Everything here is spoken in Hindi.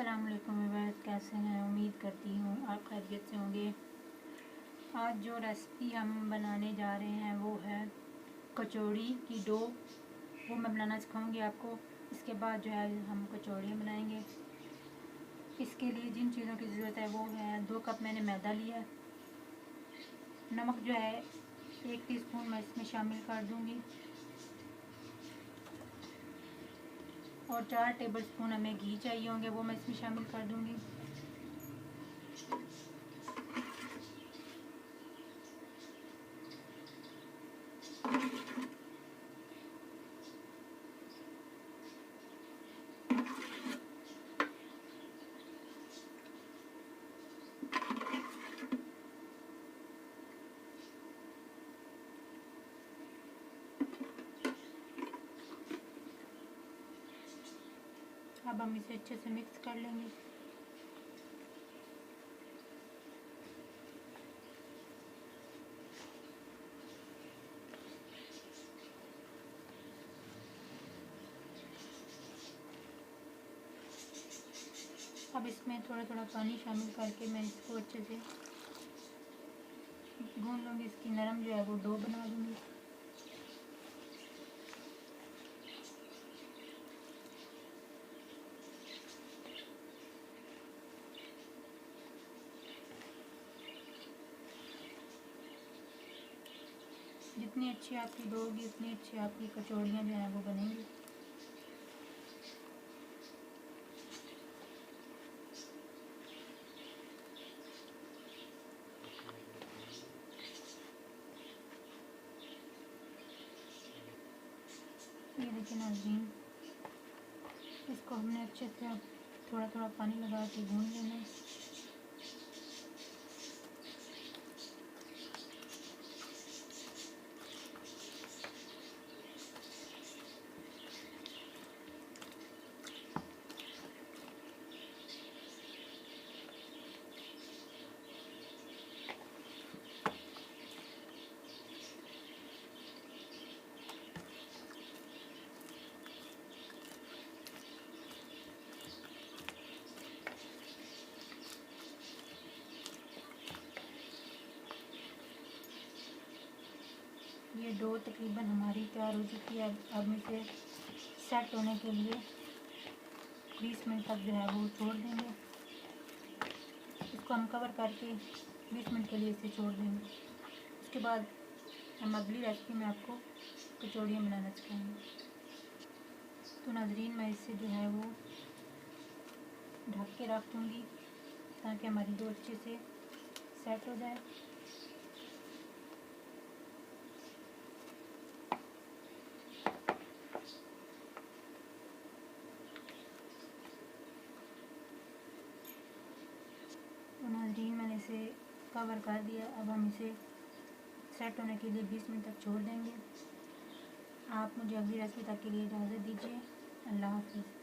अस्सलाम वालेकुम व्यूअर्स, कैसे हैं? उम्मीद करती हूँ आप खैरियत से होंगे। आज जो रेसिपी हम बनाने जा रहे हैं वो है कचौड़ी की डो। वो मैं बनाना सिखाऊंगी आपको। इसके बाद जो है हम कचौड़ियाँ बनाएंगे। इसके लिए जिन चीज़ों की ज़रूरत है वो है 2 कप मैंने मैदा लिया है। नमक जो है 1 टीस्पून मैं इसमें शामिल कर दूँगी और 4 टेबलस्पून हमें घी चाहिए होंगे, वो मैं इसमें शामिल कर दूँगी। अब हम इसे अच्छे से मिक्स कर लेंगे। अब इसमें थोड़ा थोड़ा पानी शामिल करके मैं इसको अच्छे से गूंद लूँगी। इसकी नरम जो है वो डो बना लूँगी। जितनी अच्छी आपकी डो होगी उतनी अच्छी आपकी कचौड़ियाँ जो हैं वो बनेंगी। ये देखिए नाज़रीन, इसको हमने अच्छे से थोड़ा थोड़ा पानी लगा के गूंद लेना है। ये डो तकरीबन हमारी तैयार हो चुकी है। अब इसे सेट होने के लिए 20 मिनट तक जो है वो छोड़ देंगे। इसको हम कवर करके 20 मिनट के लिए इसे छोड़ देंगे। उसके बाद हम अगली रेसिपी में आपको कचौड़ियाँ बनाना सिखाएंगे। तो नाज़रीन, मैं इसे जो है वो ढक के रख दूँगी ताकि हमारी डो अच्छे से सेट हो जाए। तो नाज़रीन, मैंने इसे कवर कर दिया। अब हम इसे सेट होने के लिए 20 मिनट तक छोड़ देंगे। आप मुझे अगली रेसिपी तक के लिए इजाज़त दीजिए। अल्लाह हाफ़िज़।